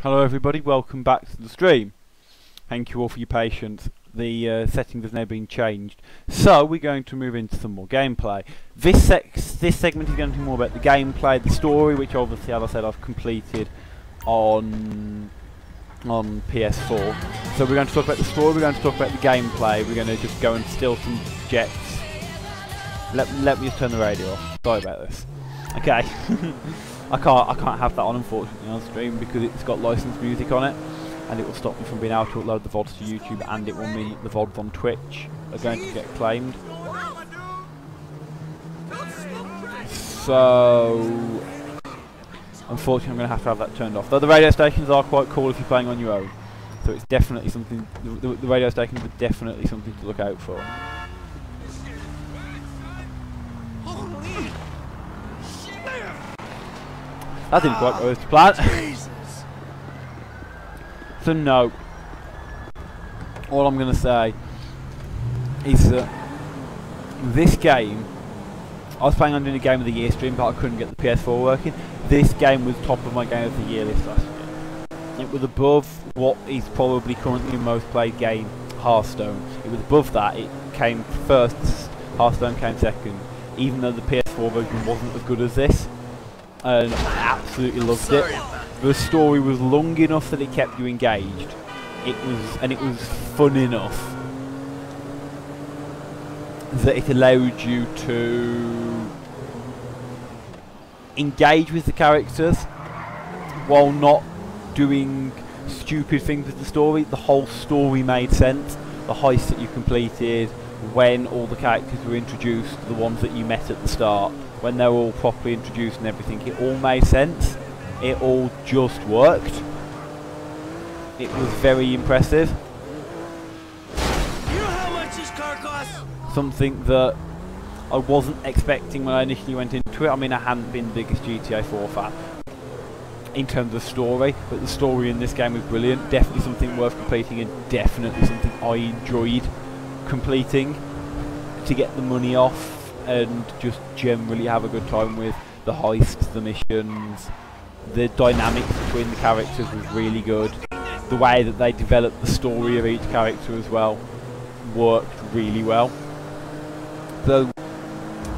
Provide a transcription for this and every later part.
Hello everybody, welcome back to the stream. Thank you all for your patience. The settings have now been changed. So we're going to move into some more gameplay. This segment is going to be more about the gameplay, the story, which obviously, as I said, I've completed on PS4. So we're going to talk about the story, we're going to talk about the gameplay, we're going to just go and steal some jets. Let me just turn the radio off. Sorry about this. Okay. I can't have that on, unfortunately, on stream because it's got licensed music on it, and it will stop me from being able to upload the VODs to YouTube, and it will mean the VODs on Twitch are going to get claimed. So, unfortunately, I'm going to have that turned off. Though the radio stations are quite cool if you're playing on your own, so it's definitely something. The radio stations are definitely something to look out for. That didn't quite go as planned. So no. All I'm going to say is that this game, I was planning on doing a Game of the Year stream, but I couldn't get the PS4 working. This game was top of my Game of the Year list last year. It was above what is probably currently the most played game, Hearthstone. It was above that. It came first, Hearthstone came second, even though the PS4 version wasn't as good as this. And I absolutely loved it. The story was long enough that it kept you engaged. It was fun enough that it allowed you to engage with the characters while not doing stupid things with the story. The whole story made sense. The heist that you completed, when all the characters were introduced, the ones that you met at the start, when they were all properly introduced and everything, it all made sense. It all just worked. It was very impressive. You know how much this car costs? Something that I wasn't expecting when I initially went into it. I mean, I hadn't been the biggest GTA 4 fan in terms of story, but the story in this game was brilliant. Definitely something worth completing, and definitely something I enjoyed completing to get the money off and just generally have a good time with. The heists, the missions, the dynamics between the characters was really good. The way that they developed the story of each character as well worked really well. So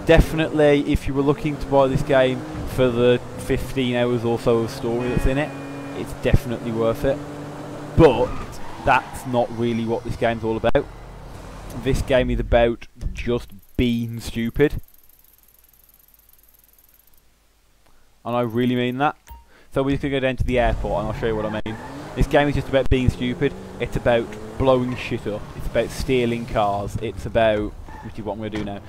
definitely, if you were looking to buy this game for the 15 hours or so of story that's in it, it's definitely worth it. But that's not really what this game's all about. This game is about just being stupid, and I really mean that. So we're just going to go down to the airport and I'll show you what I mean. This game is just about being stupid. It's about blowing shit up. It's about stealing cars. It's about, which is what I'm going to do now.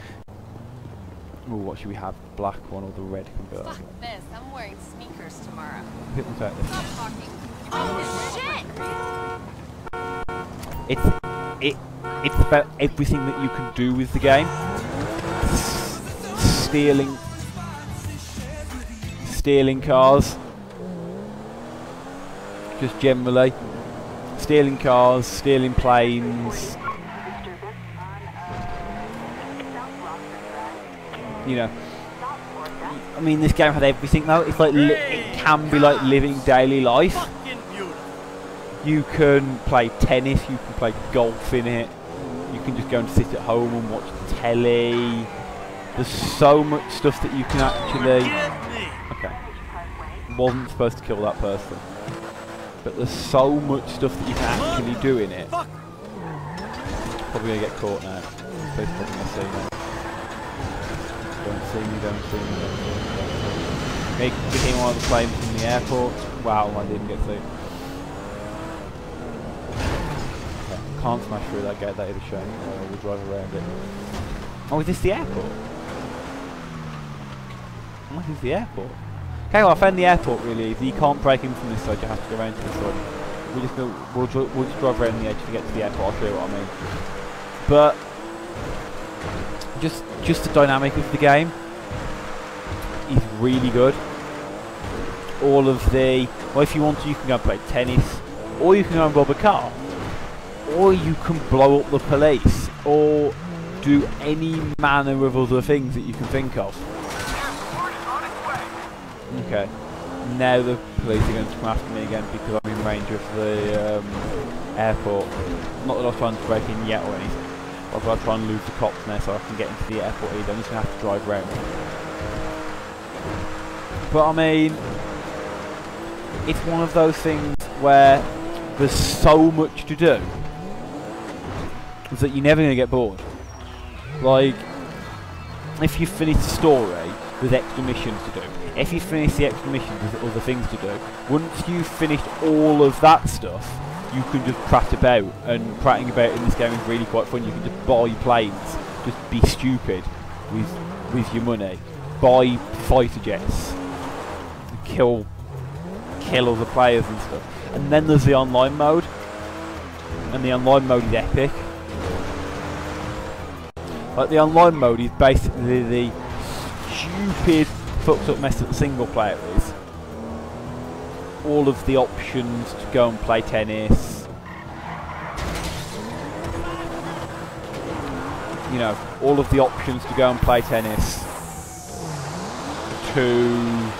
Ooh, what should we have? Black one or the red converter? Fuck this, I'm wearing sneakers tomorrow. Hit them out this. Stop talking. Oh shit! It's about everything that you can do with the game. Stealing cars. Just generally. Stealing cars, stealing planes. You know. I mean, this game had everything though. It's like, it can be like living daily life. You can play tennis, you can play golf in it. You can just go and sit at home and watch telly. There's so much stuff that you can actually... Okay. Wasn't supposed to kill that person. But there's so much stuff that you can actually do in it. Probably going to get caught now. Please probably going to see me. Don't see me, don't see me, don't see me, don't see me. Became one of the planes from the airport. Wow, I didn't get seen. Can't smash through that gate, that is a shame. We'll drive around it. Oh, is this the airport? What is the airport? Okay, well, I found the airport really easy. You can't break in from this side, you have to go around to this side. We'll just drive around the edge to get to the airport, I'll show you what I mean. But just the dynamic of the game is really good. All of the... Well, if you want to, you can go and play tennis, or you can go and rob a car. Or you can blow up the police, or do any manner of other things that you can think of. Okay. now the police are going to come after me again because I'm in range of the airport. Not that I was trying to break in yet or anything. I've got to try and lose the cops now so I can get into the airport either. I'm just going to have to drive around. But I mean, it's one of those things where there's so much to do that you're never going to get bored. Like, if you finish the story, there's extra missions to do. If you finish the extra missions, there's other things to do. Once you've finished all of that stuff, you can just prat about, and prattling about in this game is really quite fun. You can just buy planes, just be stupid with your money, buy fighter jets, kill other players and stuff. And then there's the online mode, and the online mode is epic. Like, the online mode is basically the stupid, fucked up mess that the single player is. All of the options to go and play tennis. You know, all of the options to go and play tennis. To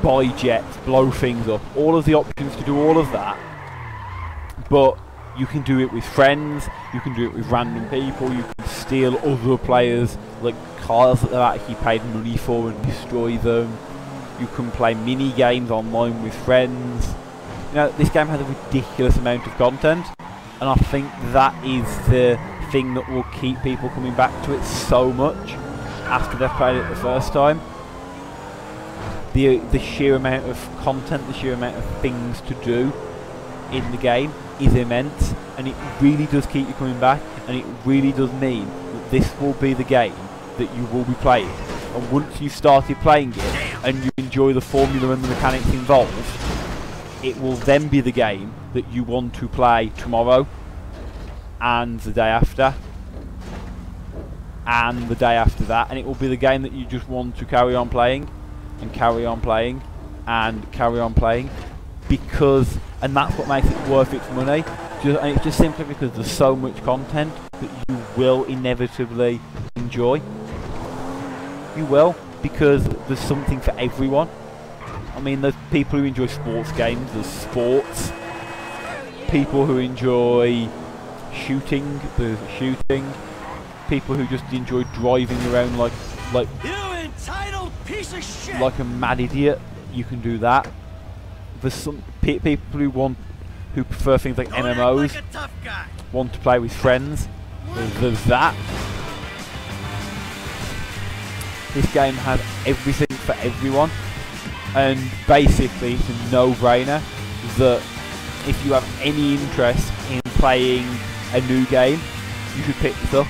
buy jets, blow things up. All of the options to do all of that. But you can do it with friends, you can do it with random people, you can steal other players, like cars that they've actually paid money for, and destroy them. You can play mini games online with friends. You know, this game has a ridiculous amount of content, and I think that is the thing that will keep people coming back to it so much after they've played it the first time. The sheer amount of content, the sheer amount of things to do in the game is immense, and it really does keep you coming back, and it really does mean that this will be the game that you will be playing. And once you've started playing it and you enjoy the formula and the mechanics involved, it will then be the game that you want to play tomorrow and the day after and the day after that, and it will be the game that you just want to carry on playing and carry on playing and carry on playing, because, and that's what makes it worth its money. And it's just simply because there's so much content that you will inevitably enjoy. You will, because there's something for everyone. I mean, there's people who enjoy sports games, there's sports. People who enjoy shooting, there's shooting. People who just enjoy driving around like You entitled piece of shit! like a mad idiot, you can do that. There's some people who prefer things like Don't act MMOs, like a tough guy. want to play with friends. There's that. This game has everything for everyone, and basically it's a no-brainer that if you have any interest in playing a new game, you should pick this up.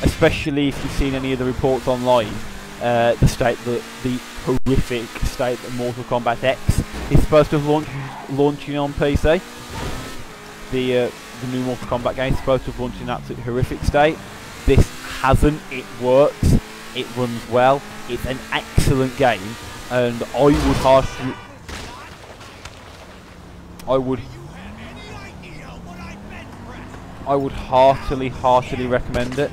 Especially if you've seen any of the reports online, the horrific state that Mortal Kombat X is supposed to have launching on PC. The new Mortal Kombat game is supposed to have launched in an absolutely horrific state. This hasn't. It works. It runs well. It's an excellent game, and I would heartily recommend it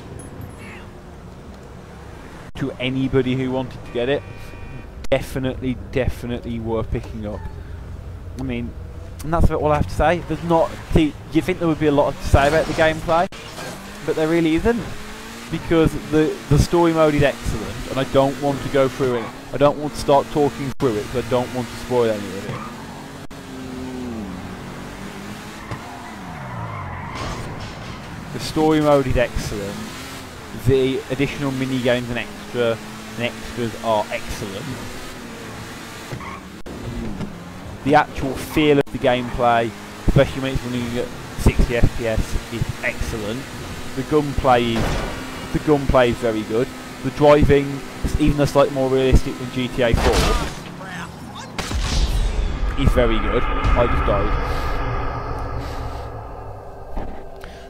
to anybody who wanted to get it. Definitely worth picking up. I mean, and that's about all I have to say. There's not. See, you think there would be a lot to say about the gameplay, but there really isn't, because the story mode is excellent, and I don't want to go through it. I don't want to start talking through it because I don't want to spoil any of it. The story mode is excellent. The additional mini games and extras are excellent. The actual feel of the gameplay, especially when it's running at 60 FPS, is excellent. The gunplay is very good. The driving is even slightly more realistic than GTA 4. Is very good. I just died.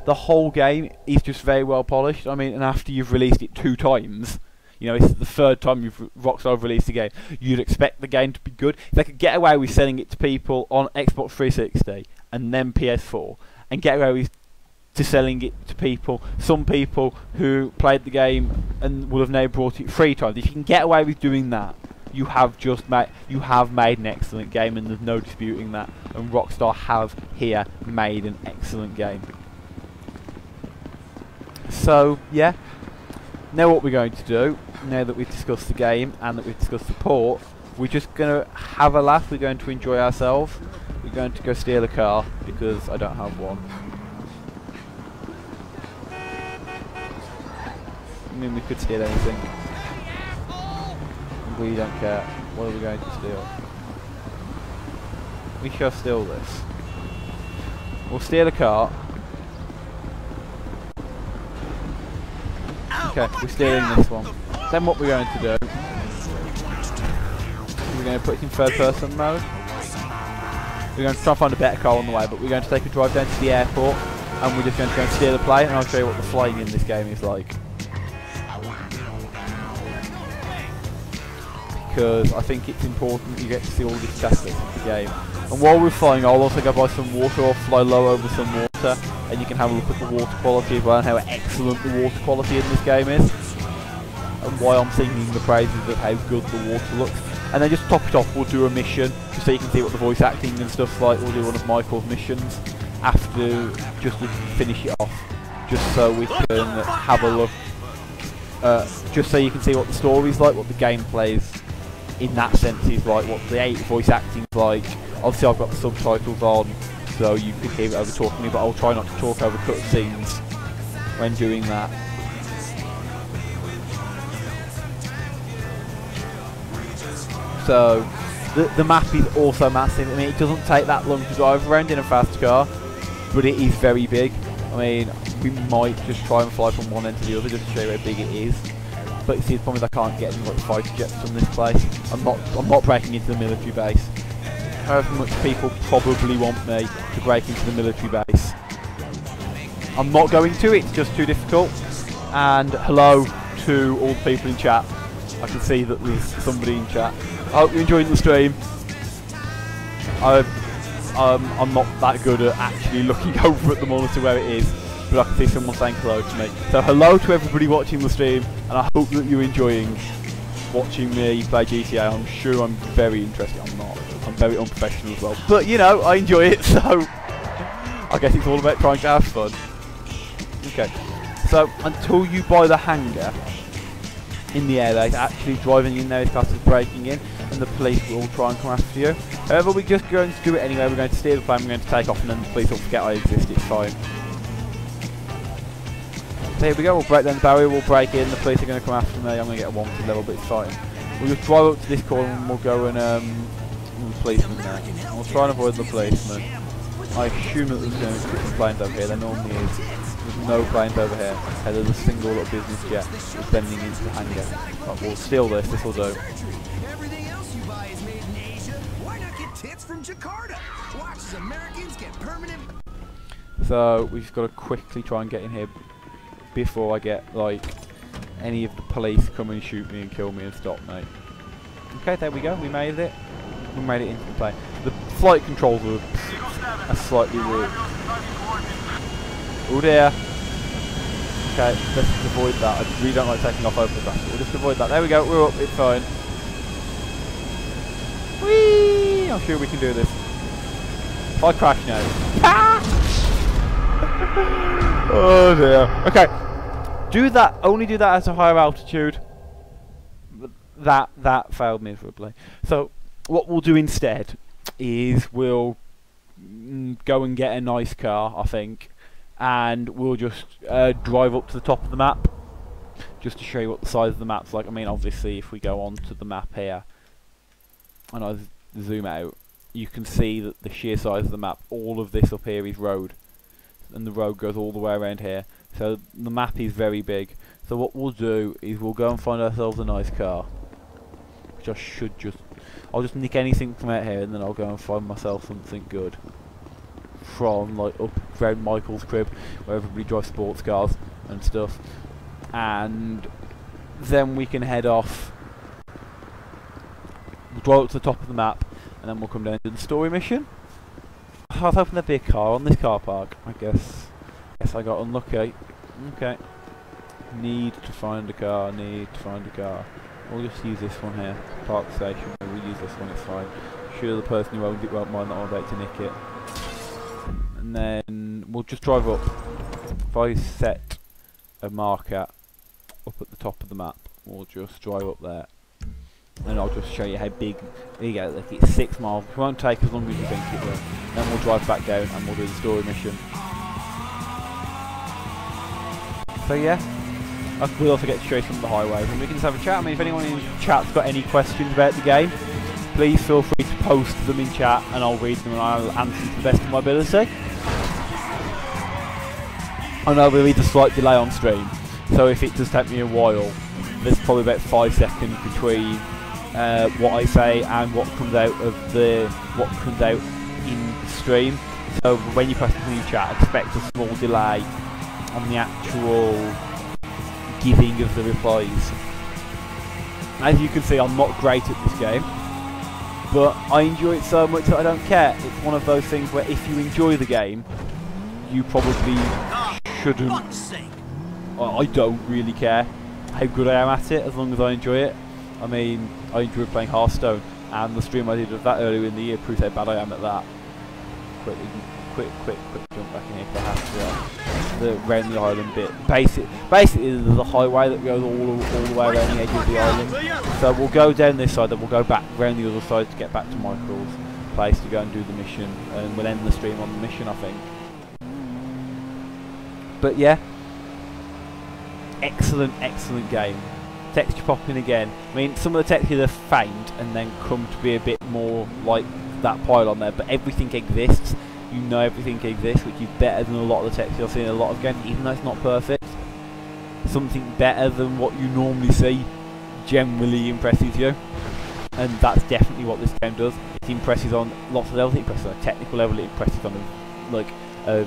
The whole game is just very well polished. I mean, and after you've released it 2 times, you know, it's the 3rd time Rockstar have released a game, you'd expect the game to be good. If they could get away with selling it to people on Xbox 360 and then PS4, and get away with selling it to people, some people who played the game and would have now bought it 3 times, if you can get away with doing that, you have made an excellent game, and there's no disputing that. And Rockstar have here made an excellent game. So yeah, now what we're going to do, now that we've discussed the game and that we've discussed the port, we're just going to have a laugh. We're going to enjoy ourselves. We're going to go steal a car because I don't have one. I mean, we could steal anything. We don't care. What are we going to steal? We shall steal this. We'll steal a car. Okay, we're stealing this one. Then what we're going to do, we're going to put it in third person mode. We're going to try and find a better car on the way, but we're going to take a drive down to the airport, and we're just going to go and steal a plane, and I'll show you what the flying in this game is like. Because I think it's important you get to see all these aspects of the game. And while we're flying, I'll also go buy some water or fly low over some water, and you can have a look at the water quality as well, and how excellent the water quality in this game is, and why I'm singing the praises of how good the water looks. And then just to top it off, we'll do a mission, just so you can see what the voice acting and stuff's like. We'll do one of Michael's missions after, just to finish it off, just so we can have a look, just so you can see what the story's like, what the gameplay's in that sense is like, what the voice acting's like. Obviously I've got the subtitles on, so you could hear it over talking me, but I'll try not to talk over cutscenes when doing that. So the map is also massive. I mean, it doesn't take that long to drive around in a fast car, but it is very big. I mean, we might just try and fly from one end to the other just to show you how big it is. But you see, the problem is I can't get any like fighter jets from this place. I'm not breaking into the military base. However much people probably want me to break into the military base, I'm not going to. It's just too difficult. And hello to all the people in chat. I can see that there's somebody in chat. I hope you're enjoying the stream. I'm not that good at actually looking over at the monitor where it is, but I can see someone saying hello to me. So hello to everybody watching the stream, and I hope that you're enjoying watching me play GTA. I'm sure I'm very interested. I'm not. I'm very unprofessional as well. But you know, I enjoy it, so I guess it's all about trying to have fun. Okay. So until you buy the hangar in the air, they're actually driving in there is classed as breaking in, and the police will try and come after you. However, we're just going to do it anyway. We're going to steal the plane, we're going to take off, and then the police will forget I exist. It's fine. So here we go, we'll break down the barrier, we'll break in, the police are going to come after me, I'm going to get a wanted level, but it's fine. We'll just drive up to this corner and we'll go and the policeman there. And we'll try and avoid the policeman. I assume that there's going to be some planes over here, there normally is. There's no planes over here. Okay, there's a single little business jet that's bending into the hangar. Right, we'll steal this, this will do. Everything else you buy is made in Asia. Why not get tits from Jakarta? Watch as Americans get permanent. So we've just got to quickly try and get in here before I get like any of the police come and shoot me and kill me and stop me. Okay, there we go, we made it. We made it into the plane. The flight controls are slightly weird. Oh dear. Okay, let's just avoid that. I really don't like taking off over the grass. We'll just avoid that. There we go, we're up, it's fine. Whee! I'm sure we can do this. If I crash now. Oh dear. Okay. Do that. Only do that at a higher altitude. That failed miserably. So what we'll do instead is we'll go and get a nice car, I think, and we'll just drive up to the top of the map, just to show you what the size of the map's like. I mean, obviously, if we go onto the map here and I zoom out, you can see that the sheer size of the map. All of this up here is road, and the road goes all the way around here. So the map is very big. So what we'll do is we'll go and find ourselves a nice car, which I'll just nick anything from out here, and then I'll go and find myself something good from like up around Michael's crib, where everybody drives sports cars and stuff, and then we can head off. We'll drive up to the top of the map, and then we'll come down to the story mission. I was hoping there'd be a car on this car park. I guess I got unlucky. Okay. Need to find a car, need to find a car. We'll just use this one here, park station. We'll use this one, it's fine. Sure, the person who owns it won't mind that I'm about to nick it. And then we'll just drive up. If I set a marker up at the top of the map, we'll just drive up there. And I'll just show you how big. There you go, look, it's 6 miles. It won't take as long as you think it will. Then we'll drive back down and we'll do the story mission. So yeah, we'll also get straight from the highways and we can just have a chat. I mean, if anyone in chat's got any questions about the game, please feel free to post them in chat and I'll read them and I'll answer them to the best of my ability. I know there'll be a slight delay on stream, so if it does take me a while, there's probably about 5 seconds between what I say and what comes out in stream. So when you press the new chat, expect a small delay on the actual giving of the replies. As you can see, I'm not great at this game, but I enjoy it so much that I don't care. It's one of those things where if you enjoy the game, you probably shouldn't. I don't really care how good I am at it, as long as I enjoy it. I mean, I enjoy playing Hearthstone, and the stream I did of that earlier in the year proves how bad I am at that. Quick jump back in here because I have to round the island bit. Basically there's a highway that goes all the way around the edge of the island. So we'll go down this side, then we'll go back round the other side to get back to Michael's place to go and do the mission, and we'll end the stream on the mission, I think. But yeah, excellent game. Texture popping again. I mean, some of the textures are faint and then come to be a bit more like that pylon there, but everything exists. You know everything exists, which is better than a lot of the textures I've seen in a lot of games, even though it's not perfect. Something better than what you normally see generally impresses you, and that's definitely what this game does. It impresses on lots of levels. It impresses on a technical level, it impresses on a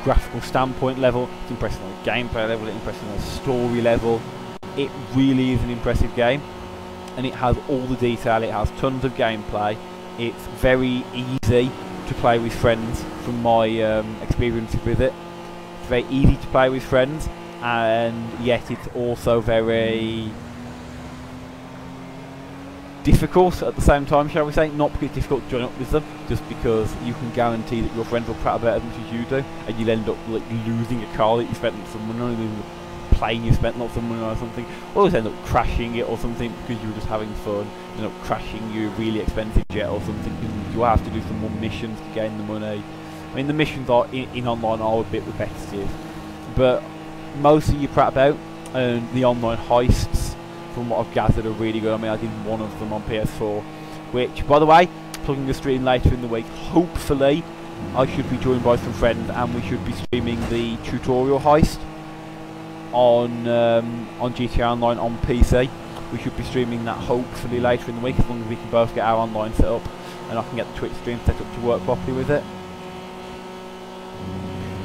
graphical standpoint level, it's impressive on a gameplay level, it impresses on a story level. It really is an impressive game, and it has all the detail, it has tons of gameplay, it's very easy to play with friends from my experiences with it. It's very easy to play with friends, and yet it's also very difficult at the same time, shall we say. Not because it's difficult to join up with them, just because you can guarantee that your friends will prat about as much as you do, and you'll end up like losing a car that you spent some money on, losing a plane you spent lots of money on or something, or always end up crashing it or something because you were just having fun, end up crashing your really expensive jet or something because you have to do some more missions to gain the money. I mean, the missions are in online are a bit repetitive, but mostly you prat about, and the online heists, from what I've gathered, are really good. I mean, I did one of them on PS4, which, by the way, plugging the stream later in the week, hopefully I should be joined by some friends and we should be streaming the tutorial heist on GTA Online on PC. We should be streaming that hopefully later in the week, as long as we can both get our online set up and I can get the Twitch stream set up to work properly with it.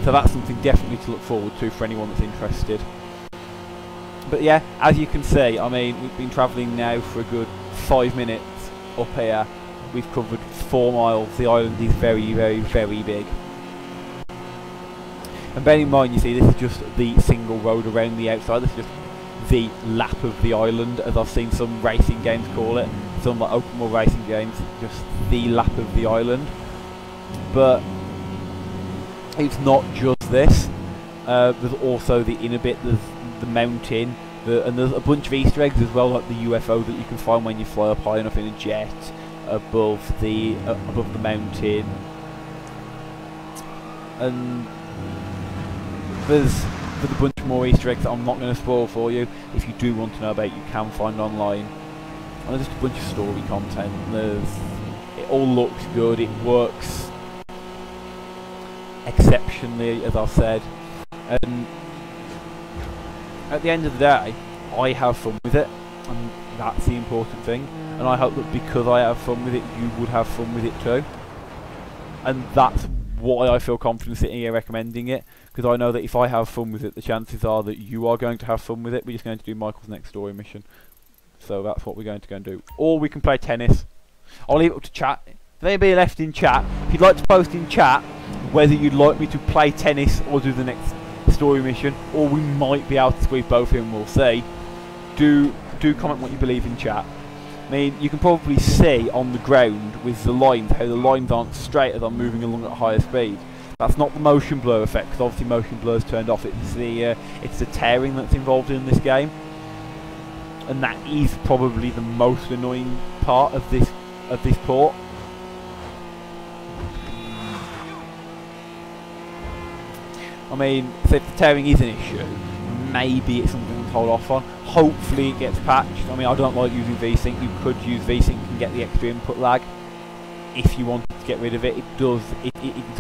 So that's something definitely to look forward to for anyone that's interested. But yeah, as you can see, I mean, we've been travelling now for a good 5 minutes up here. We've covered 4 miles. The island is very big. And bear in mind, you see, this is just the single road around the outside. This is just the lap of the island, as I've seen some racing games call it. Some like open world racing games, just the lap of the island. But it's not just this. There's also the inner bit. There's the mountain, and there's a bunch of Easter eggs as well, like the UFO that you can find when you fly up high enough in a jet above the mountain, and there's a bunch more Easter eggs that I'm not going to spoil for you. If you do want to know about, you can find online. And there's just a bunch of story content. It all looks good. It works exceptionally, as I've said, and at the end of the day, I have fun with it, and that's the important thing. And I hope that because I have fun with it, you would have fun with it too. And that's why I feel confident sitting here recommending it, because I know that if I have fun with it, the chances are that you are going to have fun with it. We're just going to do Michael's next story mission, so that's what we're going to go and do. Or we can play tennis. I'll leave it up to chat. If anybody left in chat, if you'd like to post in chat whether you'd like me to play tennis or do the next story mission, or we might be able to squeeze both in, we'll see. Do do comment what you believe in chat. I mean, you can probably see on the ground with the lines how the lines aren't straight as I'm moving along at higher speed. That's not the motion blur effect, because obviously motion blur's turned off. It's the tearing that's involved in this game, and that is probably the most annoying part of this port. I mean, so if the tearing is an issue, maybe it's something to hold off on. Hopefully it gets patched. I mean, I don't like using VSync. You could use VSync and get the extra input lag if you wanted to get rid of it. It does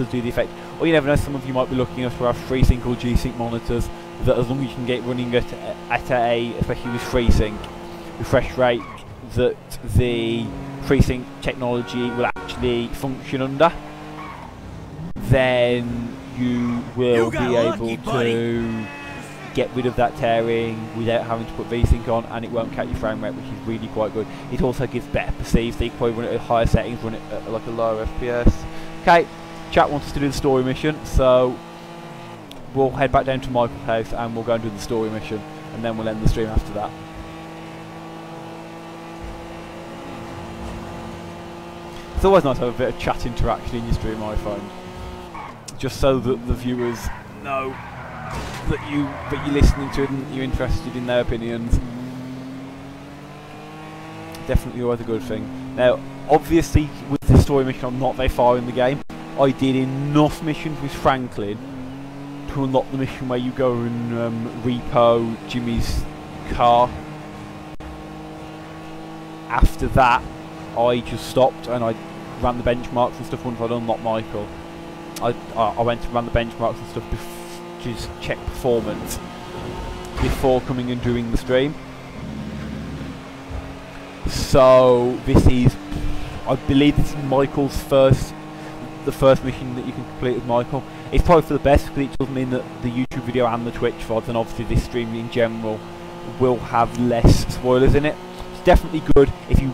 do the effect. Or you never know, some of you might be looking for our FreeSync or G-Sync monitors that, as long as you can get running at a, especially with FreeSync, refresh rate that the FreeSync technology will actually function under, then you will be able to get rid of that tearing without having to put VSync on, and it won't cut your frame rate, which is really quite good. It also gives better perceived, so you can probably run it at higher settings, run it at like a lower FPS. Okay, chat wants us to do the story mission, so we'll head back down to Michael's house and we'll go and do the story mission, and then we'll end the stream after that. It's always nice to have a bit of chat interaction in your stream, I find, just so that the viewers know that you're listening to it and you're interested in their opinions. Definitely always a good thing. Now, obviously, with the story mission, I'm not very far in the game. I did enough missions with Franklin to unlock the mission where you go and repo Jimmy's car. After that, I just stopped and I ran the benchmarks and stuff once I'd unlocked Michael. I went to run the benchmarks and stuff just check performance before coming and doing the stream. So this is, I believe this is Michael's the first mission that you can complete with Michael. It's probably for the best, because it does mean that the YouTube video and the Twitch VODs, and obviously this stream in general, will have less spoilers in it. It's definitely good if you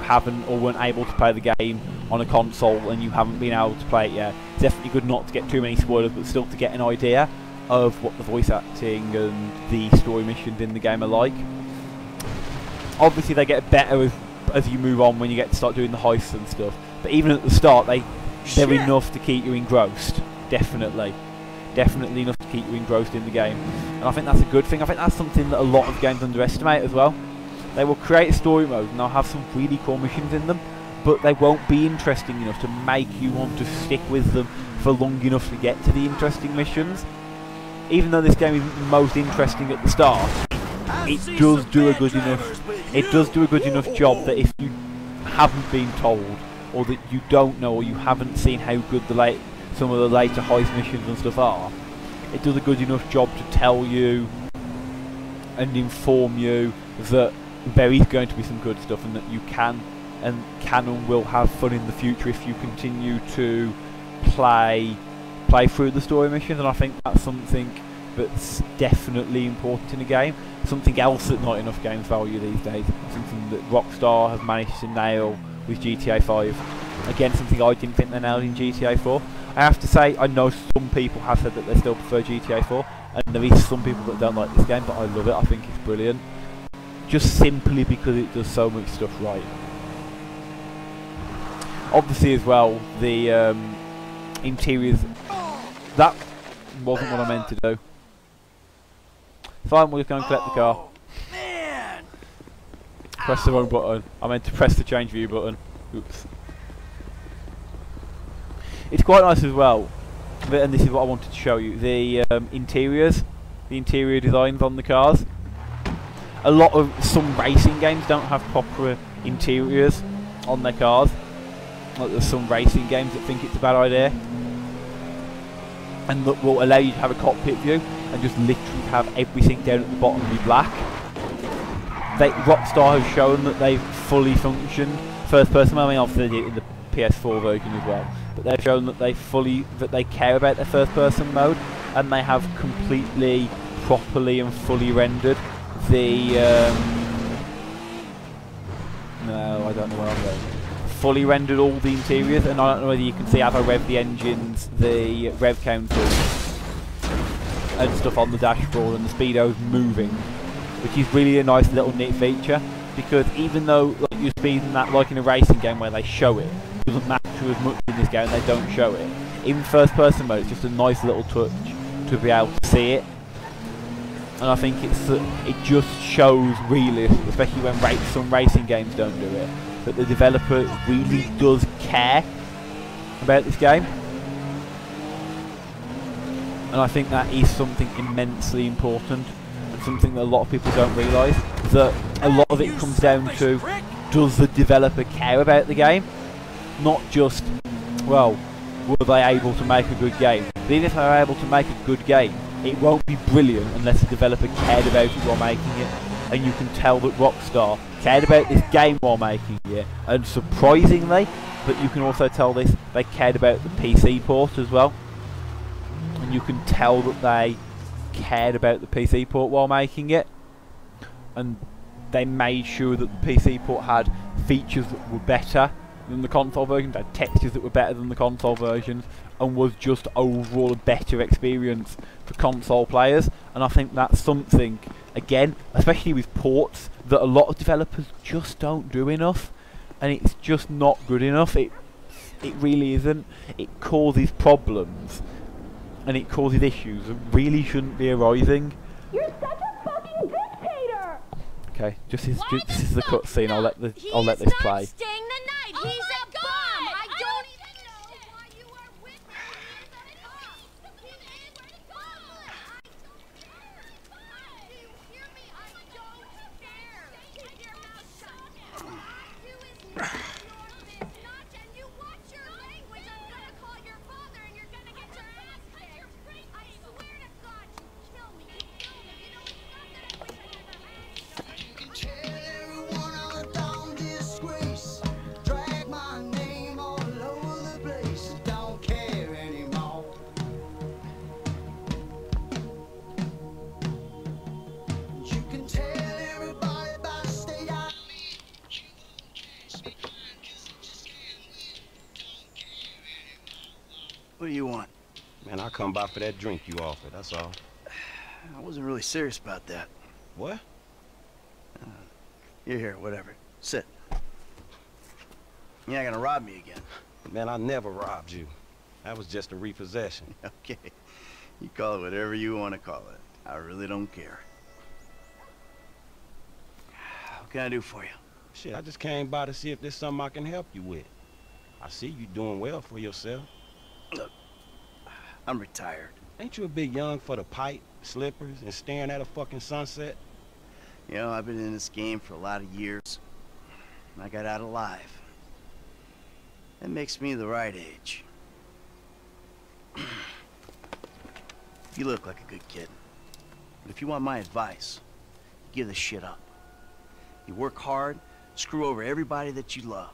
haven't or weren't able to play the game on a console and you haven't been able to play it yet. It's definitely good not to get too many spoilers, but still to get an idea of what the voice acting and the story missions in the game are like. Obviously they get better as you move on when you get to start doing the heists and stuff, but even at the start they're enough to keep you engrossed. Definitely enough to keep you engrossed in the game, and I think that's a good thing. I think that's something that a lot of games underestimate as well. They will create a story mode and they'll have some really cool missions in them, but they won't be interesting enough to make you want to stick with them for long enough to get to the interesting missions. Even though this game isn't the most interesting at the start, it does do a good enough job that if you haven't been told, or that you don't know, or you haven't seen how good some of the later heist missions and stuff are, it does a good enough job to tell you and inform you that there is going to be some good stuff, and that you can and will have fun in the future if you continue to play through the story missions. And I think that's something that's definitely important in a game. Something else that not enough games value these days. Something that Rockstar has managed to nail with GTA 5. Again, something I didn't think they nailed in GTA 4. I have to say, I know some people have said that they still prefer GTA 4, and there is some people that don't like this game, but I love it. I think it's brilliant, just simply because it does so much stuff right. Obviously as well, the interiors, that wasn't what I meant to do. Fine, we'll just go and collect the car. Man. Press the wrong button. I meant to press the change view button. Oops. It's quite nice as well, and this is what I wanted to show you, the interiors, the interior designs on the cars. Some racing games don't have proper interiors on their cars. Like, there's some racing games that think it's a bad idea, and that will allow you to have a cockpit view and just literally have everything down at the bottom be black. Rockstar has shown that they've fully functioned first person. I mean, obviously they did it in the PS4 version as well, but they've shown that they care about their first person mode, and they have completely, properly and fully rendered the no, I don't know where I'm going. Fully rendered all the interiors, and I don't know whether you can see as I rev the engines, the rev counters and stuff on the dashboard, and the speedo's moving. which is really a nice little neat feature, because even though like, you're speeding that like in a racing game where they show it, it doesn't matter as much in this game, they don't show it. Even first person mode, it's just a nice little touch to be able to see it. And I think it just shows really, especially when some racing games don't do it, that the developer really does care about this game. And I think that is something immensely important, and something that a lot of people don't realise, that a lot of it comes down to, does the developer care about the game? Not just, well, were they able to make a good game? But even if they're able to make a good game, it won't be brilliant unless the developer cared about it while making it. And you can tell that Rockstar cared about this game while making it, and surprisingly, but you can also tell this, they cared about the PC port as well. And you can tell that they cared about the PC port while making it, and they made sure that the PC port had features that were better than the console version, had textures that were better than the console versions, and was just overall a better experience for console players. And I think that's something, again, especially with ports, that a lot of developers just don't do enough, and it's just not good enough. It really isn't. It causes problems, and it causes issues that really shouldn't be arising. You're such a fucking dictator! Okay, this is the cutscene. I'll let this play. Staying the night. He's a bum. I don't even know why you are with him. He's a bum. He is a bum. Do you hear me? I don't care. Keep your mouth shut. You is not your business, and you watch your language. I'm gonna call your father, and you're gonna get your ass kicked. I swear to God, kill me. You know it's not that I wish I never had. You can tell everyone I'm a damn disgrace. Drag my name all over the place. Don't care anymore. You can tell everybody about the state I live. You won't catch me crying 'cause I just can't win. Don't care anymore. What do you want? Man, I come by for that drink you offered, that's all. I wasn't really serious about that. What? You're here, whatever. Sit. You're not gonna rob me again. Man, I never robbed you. That was just a repossession. Okay. You call it whatever you want to call it. I really don't care. What can I do for you? Shit, I just came by to see if there's something I can help you with. I see you doing well for yourself. Look, I'm retired. Ain't you a bit young for the pipe, slippers, and staring at a fucking sunset? You know, I've been in this game for a lot of years. And I got out alive. That makes me the right age. You look like a good kid. But if you want my advice, give this shit up. You work hard, screw over everybody that you love.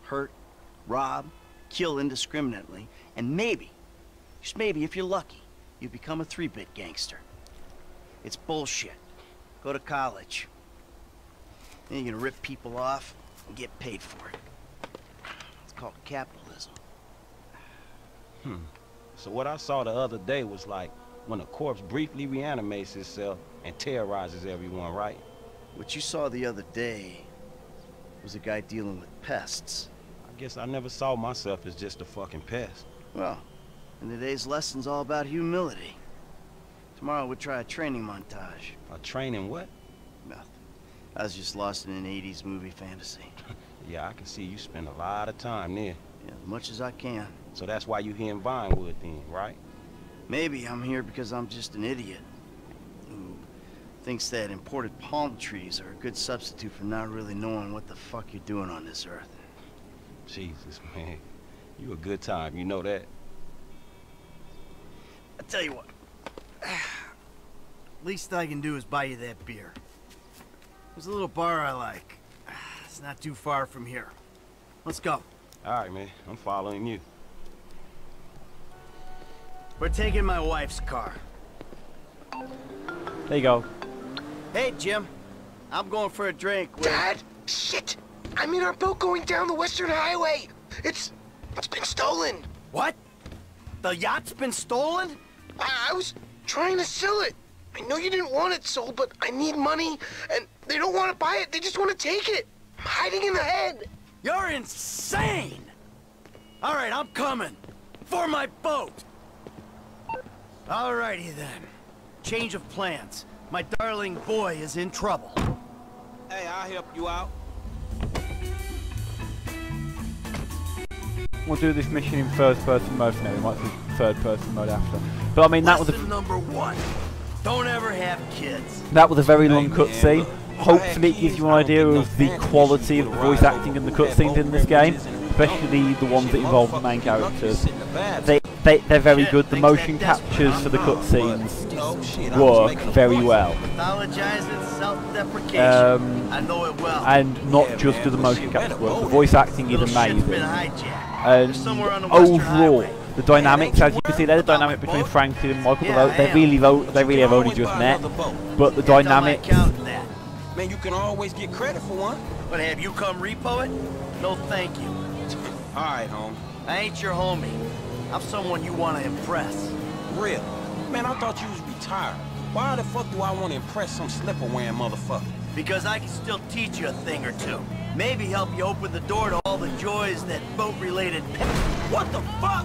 Hurt, rob, kill indiscriminately, and maybe, just maybe if you're lucky, you become a 3-bit gangster. It's bullshit. Go to college. Then you're gonna rip people off and get paid for it. It's called capitalism. So what I saw the other day was like when a corpse briefly reanimates itself and terrorizes everyone, right? What you saw the other day was a guy dealing with pests. I guess I never saw myself as just a fucking pest. Well, and today's lesson's all about humility. Tomorrow we'll try a training montage. A training what? Nothing. I was just lost in an 80s movie fantasy. Yeah, I can see you spend a lot of time there. Yeah, as much as I can. So that's why you here in Vinewood then, right? Maybe I'm here because I'm just an idiot who thinks that imported palm trees are a good substitute for not really knowing what the fuck you're doing on this earth. Jesus, man. You a good time, you know that? I tell you what. Least I can do is buy you that beer. There's a little bar I like. It's not too far from here. Let's go. All right, man. I'm following you. We're taking my wife's car. There you go. Hey, Jim. I'm going for a drink with... Dad! Shit! I'm in our boat going down the Western Highway! It's been stolen! What? The yacht's been stolen? I was trying to sell it. I know you didn't want it sold, but I need money, and they don't want to buy it. They just want to take it. I'm hiding in the head. You're insane! All right, I'm coming. For my boat! Alrighty then. Change of plans. My darling boy is in trouble. Hey, I'll help you out. We'll do this mission in first person mode now. We might do third person mode after. But I mean, that was Lesson number 1. Don't ever have kids. a very long man, cutscene. look, Hopefully it gives you an idea of the quality of the voice acting and the cutscenes in this game, especially the ones that involve the main characters. They're very good. The motion captures for the cutscenes work very well. Pathologizing self-deprecation. I know it well. And not just do the motion capture work, the voice acting is Little shit's been amazing. hijacked. And Somewhere on the Western overall, Highway. the dynamics, as you can see there, the dynamic between Franklin and Michael, they really have only just met, but the Tell my dynamics, accountant that. Man, you can always get credit for one. But have you come repo it? No thank you. All right, homie. I ain't your homie. I'm someone you want to impress. Real. Man, I thought you was retired. Why the fuck do I want to impress some slipper-wearing motherfucker? Because I can still teach you a thing or two. Maybe help you open the door to all the joys that boat-related... What the fuck?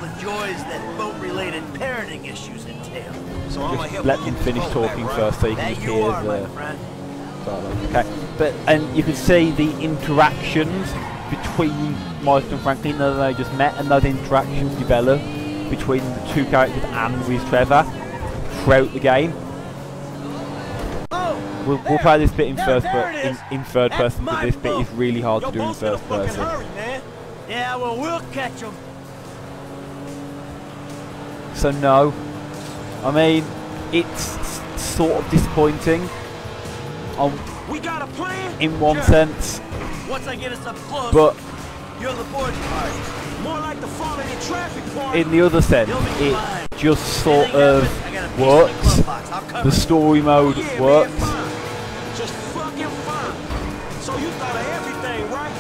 The joys that boat-related parenting issues entail. So I'm gonna help let you them get finish the boat back, talking right? first so you can That just you hear are, my the friend. dialogue. Okay, but and you can see the interactions between Michael and Franklin that they just met, and those interactions develop between the two characters and with Trevor throughout the game. We'll play this bit in third person because this bit is really hard to do in first person. Yeah, well, we'll catch them. So no, I mean it's sort of disappointing. We got a plan? In one sense, Once I get us up close, but you're the board party. More like the falling in traffic party. in the other sense, it just sort of works. The story mode works. Just fucking fine. So you thought of everything, right?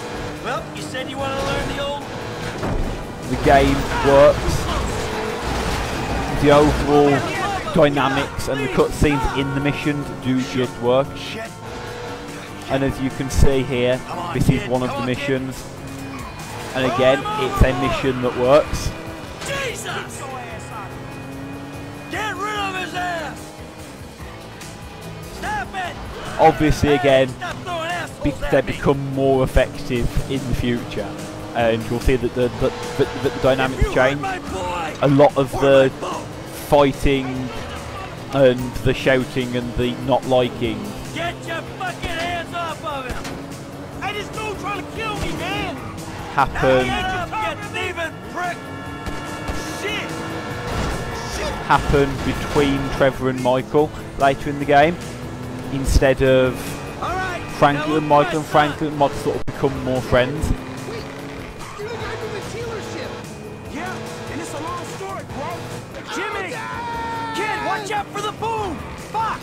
Well, you said you want to learn the old... The game works. The overall dynamics and the cutscenes in the missions do just work. And as you can see here, this is one of the missions. And again, it's a mission that works. Jesus! Get rid of his ass! Stop it! Obviously, again, Stop throwing assholes they at me. become more effective in the future. And you'll see that the dynamics change. A lot of the fighting and the shouting and the not liking Get your fucking hands off of him! Hey, this dude trying to kill me, man. happen Get thieving prick! Shit. happen between Trevor and Michael later in the game, instead of All right, Franklin and Michael, and Franklin and Michael sort of become more friends. Wait, you're the guy from the dealership. Yeah, and it's a long story, bro. Jimmy! Kid, watch out for the boom! Fuck!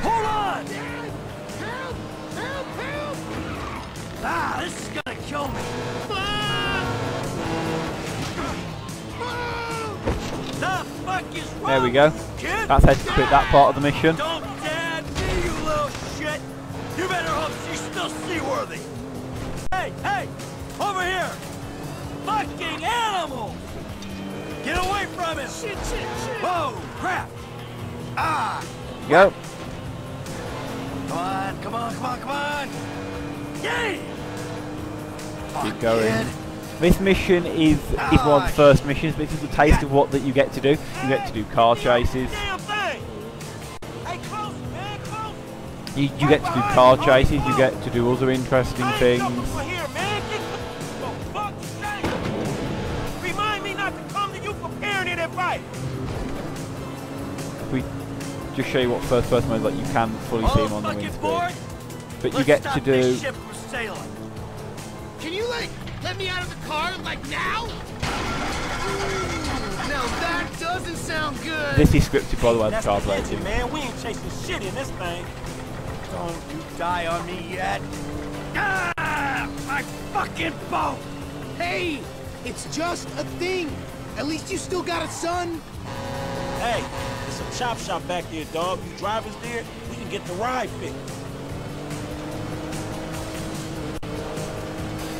Hold on! Help! Help! Help! Ah, this is gonna kill me. The fuck is wrong? There we go. Kid? That's how to quit that part of the mission. Don't dad me, you little shit! You better hope she's still seaworthy! Hey, hey! Over here! Fucking animal! Get away from him! Shit, shit, shit! Whoa, crap! Ah! Go. Come on, come on, come on, come on! Yay! Keep going. This mission is one of the first missions, but it's just a taste of what that you get to do. You get to do car chases. Damn thing. Hey, close, man, close. You get to do car chases. You get to do other interesting things. Over here, man. Get the fuck's sake. Remind me not to come to you for parenting advice. We just show you what first person mode like you can fully see him on the fucking windscreen. board! But you Let's get stop to this do ship from sailing. Can you, like, let me out of the car, like, now? Now that doesn't sound good. this is scripted by the way. The That's car the plays engine, in. man. We ain't chasing shit in this thing. Don't you die on me yet. Ah! My fucking boat! Hey, it's just a thing. At least you still got a son. Hey, It's a chop shop back there, dog. You drivers there, we can get the ride fixed.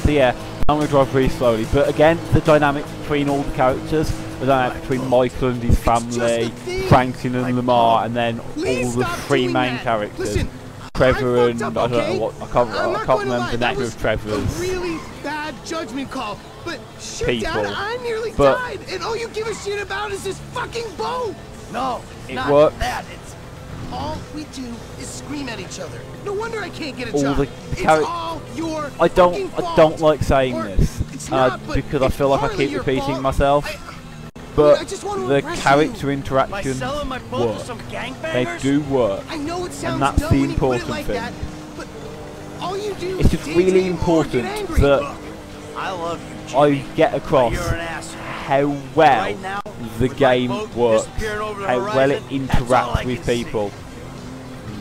So yeah, I'm going to drive really slowly. But again, the dynamic between all the characters, the dynamic between Michael and his family, Franklin and Lamar, and then all the three main characters. Listen, Trevor and up, I don't okay? know what, I can't remember the name of Trevor's. A really bad judgment call, but shit, Dad, people. I nearly But- died, and all you give a shit about is this fucking boat. No, It not works. that. It's all we do is scream at each other. No wonder I can't get a All job. the It's charac- all your I fucking fault. don't like saying Or this it's not, but because I it's feel like I partly keep your repeating fault. myself. I But just want to the impress character you. interactions my boat to work. some They gangbangers? do work. I know it sounds that's dumb the when you put it important like thing. that, but all you do It's is just daydream really or important get angry. that I love you, I Jimmy. get across You're an asshole. how well Right now, the with my game boat works, disappearing over the how well it horizon, that's all I interacts with can see. people,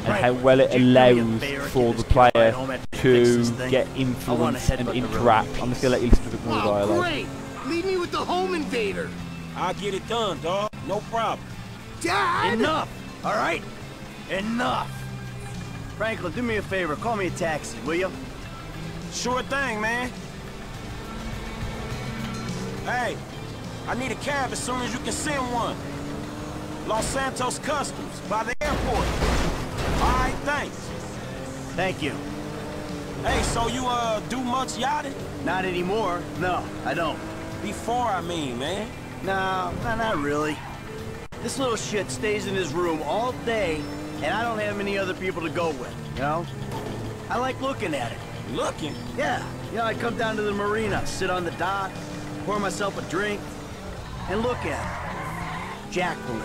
and Right. how well it Would you do me a allows favor, for get the this kid right player home after you fix to this thing? get I wanna influence headbutt and the interact. road. I'm just gonna let you listen to a bit more Oh, dialogue. great. Leave me with the home invader. I'll get it done, dog. No problem. Dad! Enough, all right? Enough. Franklin, do me a favor. Call me a taxi, will you? Sure thing, man. Hey, I need a cab as soon as you can send one. Los Santos Customs, by the airport. All right, thanks. Thank you. Hey, so you, do much yachting? Not anymore. No, I don't. Before, I mean, man. No, not really. This little shit stays in his room all day, and I don't have many other people to go with, you know? I like looking at it. Looking? Yeah, I come down to the marina, sit on the dock, pour myself a drink, and look at it. Jacqueline.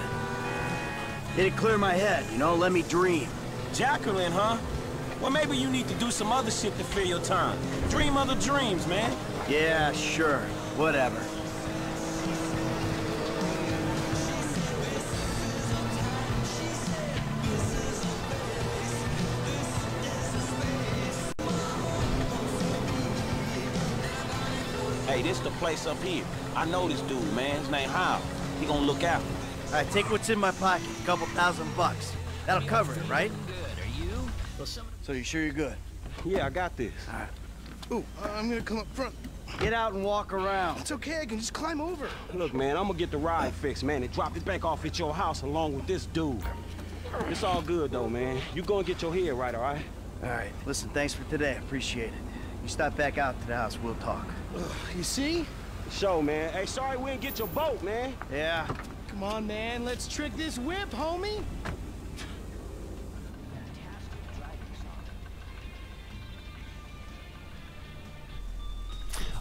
It'd clear my head, you know, let me dream. Jacqueline, huh? Well, maybe you need to do some other shit to fill your time. Dream other dreams, man. Yeah, sure, whatever. Hey, this the place up here. I know this dude, man. His name Hal. He gonna look after me. All right, take what's in my pocket, a couple $1,000. That'll cover it, right? So you sure you're good? Yeah, I got this. Ooh, I'm gonna come up front. Get out and walk around. It's okay, I can just climb over. Look, man, I'm gonna get the ride fixed, man, and drop it back off at your house along with this dude. It's all good, though, man. You go and get your head right, all right? All right, listen, thanks for today. Appreciate it. You stop back out to the house, we'll talk. You see? Show, man. Hey, sorry we didn't get your boat, man. Yeah. Come on, man, let's trick this whip, homie.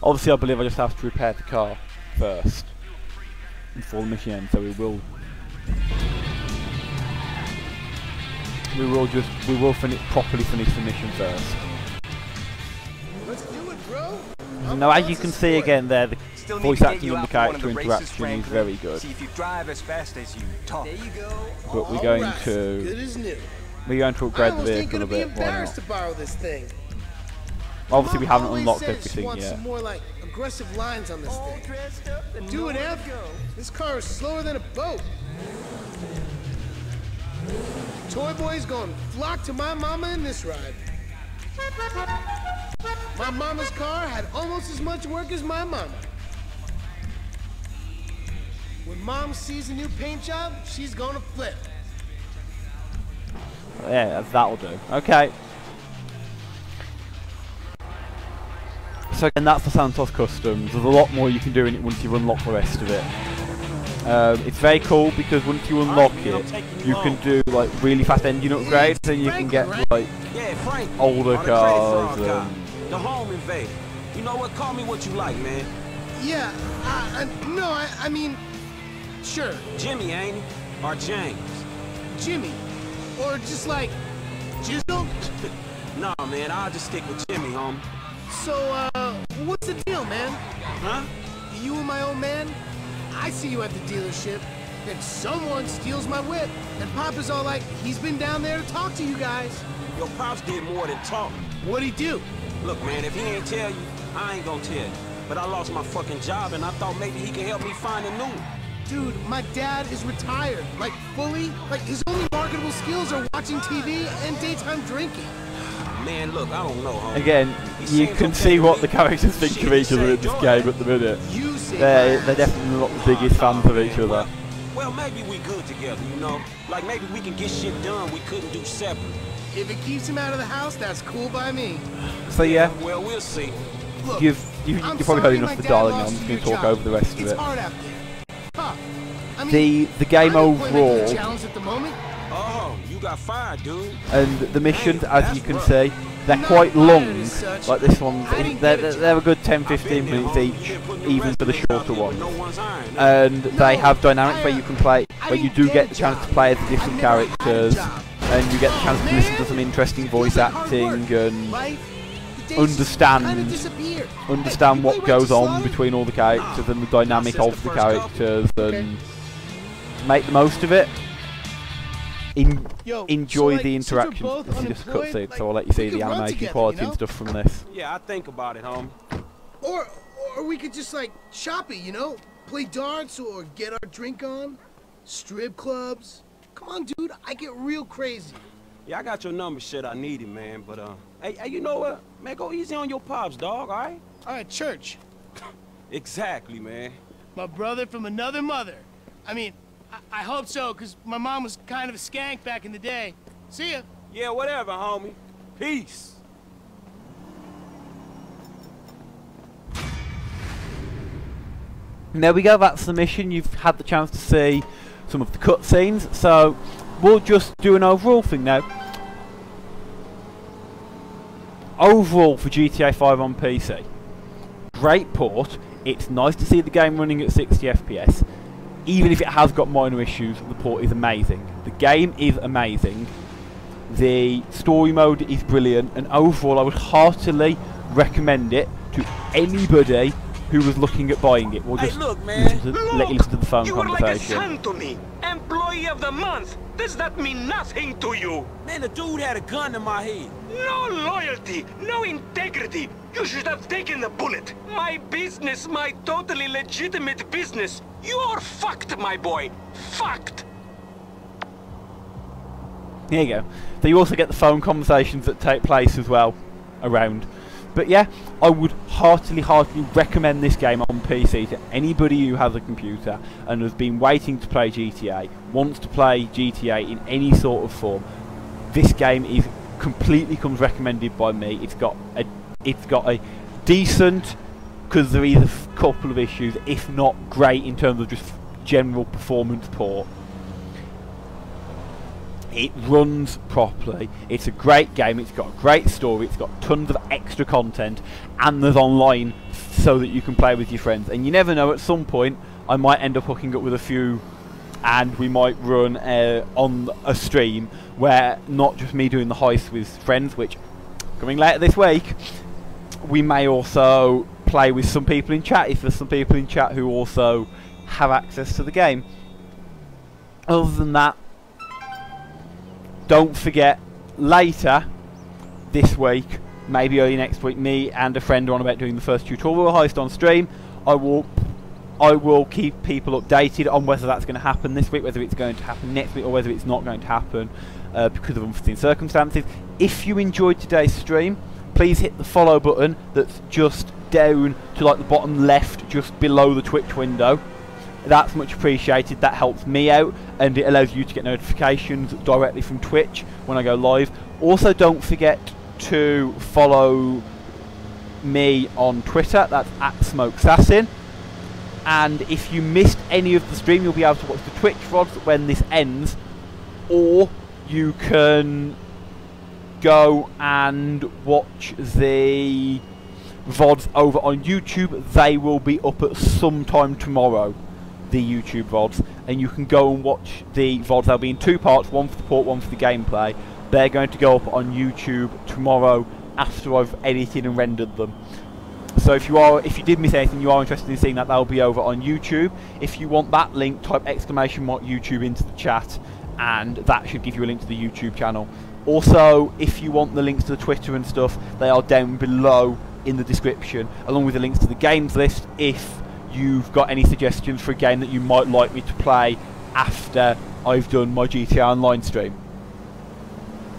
Obviously, I believe I just have to repair the car first before the mission ends. So we will properly finish the mission first. Let's do it, bro. Now, as you can see again there, the Still need voice to get acting you and the out for one of character the races, interaction is Franklin. very good. See if you drive as fast as you talk. There you go. But we're All going right, to good as new. upgrade the almost ain't vehicle gonna a be bit. Why embarrassed not? to borrow this thing. Obviously, we Mom haven't always unlocked said she everything wants yet. some more like aggressive lines on this thing. Do it, F. This car is slower than a boat. Toy Boy's going flock to my mama in this ride. My mama's car had almost as much work as my mama. When Mom sees a new paint job, she's gonna flip. Yeah, that'll do. Okay. So again, that's the Santos Customs. There's a lot more you can do in it once you unlock the rest of it. It's very cool because once you unlock it, you can do like really fast engine upgrades, and you can get like Yeah, Frank. older Or the cars Credit Fraud and guy. The home invader. You know what? Call me what you like, man. Yeah, no, I mean, sure, Jimmy, ain't he? Or James? Jimmy. Or just like, Jizzle. Nah, man, I'll just stick with Jimmy, homie. So, what's the deal, man? Huh? You and my old man? I see you at the dealership, and someone steals my whip, and Papa's all like, he's been down there to talk to you guys. Your pops did more than talk. What'd he do? Look, man, if he ain't tell you, I ain't gonna tell you. But I lost my fucking job, and I thought maybe he could help me find a new one. Dude, my dad is retired. Like, fully. Like, his only marketable skills are watching TV and daytime drinking. Man, look, I don't know, homie. Again, you can see what the characters think of each other in this game at the minute. You say They're definitely not the biggest fans of each other. Well, maybe we good together, you know? Like, maybe we can get shit done we couldn't do separate. if it keeps him out of the house, that's cool by me. So yeah, Well, we'll see. Look, you've I'm probably heard sorry enough my for dad Darling. lost I'm you just going to your talk job. over the rest of It's it. hard out there. Huh. I mean, The game unemployment is overall, a challenge at the moment. Oh, you got fired, dude. and the missions, Dang, as that's you can rough. see, they're Not quite fired long. as such. Like this one's, I didn't they're, get a they're a job. good 10-15 I've been there, minutes homie. each, You been putting the even rest for the of us out shorter there with ones. no one's iron, huh? And they No, have dynamics where you can play, I where you didn't do get get a the chance to job. play as the I've different never had a characters, job. and you get the chance to listen to some interesting voice acting and understand what goes on between all the characters and the dynamic of the characters, and make the most of it. Enjoy the interaction. This is just a cutscene, so I'll let you see the animation quality and stuff from this. Yeah, I think about it, homie. Or we could just like shop it, you know? Play darts or get our drink on. Strip clubs. Come on, dude. I get real crazy. Yeah, I got your number, shit. I need it, man. But hey, you know what? Man, go easy on your pops, dog. All right? All right, church. Exactly, man. My brother from another mother. I mean, I hope so, because my mom was kind of a skank back in the day. See ya. Yeah, whatever, homie. Peace. And there we go, that's the mission. You've had the chance to see some of the cutscenes, so we'll just do an overall thing now. Overall for GTA 5 on PC, great port. It's nice to see the game running at 60 FPS. Even if it has got minor issues, the port is amazing. The game is amazing. The story mode is brilliant, and overall I would heartily recommend it to anybody who was looking at buying it. We'll Hey, just look, man. let you listen to the phone You were like a conversation. son to me. Employee of the month. Does that mean nothing to you? Man, the dude had a gun in my head. No loyalty, no integrity. You should have taken the bullet. My business, my totally legitimate business. You're fucked, my boy. Fucked. Here you go. So you also get the phone conversations that take place as well around. But yeah, I would heartily recommend this game on PC to anybody who has a computer and has been waiting to play GTA, wants to play GTA in any sort of form. This game is completely comes recommended by me. It's got a decent, because there is a couple of issues, if not great in terms of just general performance port. It runs properly. It's a great game. It's got a great story. It's got tons of extra content, and there's online so that you can play with your friends. And you never know, at some point I might end up hooking up with a few, and we might run on a stream where not just me doing the heist with friends, which coming later this week. We may also play with some people in chat if there's some people in chat who also have access to the game. Other than that, don't forget, later this week, maybe early next week, me and a friend are on about doing the first tutorial heist on stream. I will keep people updated on whether that's going to happen this week, whether it's going to happen next week, or whether it's not going to happen because of unforeseen circumstances. If you enjoyed today's stream, please hit the follow button that's just down to like the bottom left, just below the Twitch window. That's much appreciated. That helps me out, and it allows you to get notifications directly from Twitch when I go live. Also, don't forget to follow me on Twitter. That's @SmokeSassin. And if you missed any of the stream, you'll be able to watch the Twitch VODs when this ends, or you can go and watch the VODs over on YouTube. They will be up at some time tomorrow, the YouTube VODs, and you can go and watch the VODs. They'll be in two parts, one for the port, one for the gameplay. They're going to go up on YouTube tomorrow after I've edited and rendered them. So if you did miss anything, you are interested in seeing that, that'll be over on YouTube. If you want that link, type !YouTube into the chat, and that should give you a link to the YouTube channel. Also, if you want the links to the Twitter and stuff, they are down below in the description, along with the links to the games list if you've got any suggestions for a game that you might like me to play after I've done my GTA Online stream.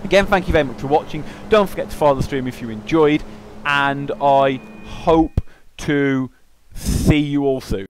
Again, thank you very much for watching. Don't forget to follow the stream if you enjoyed, and I hope to see you all soon.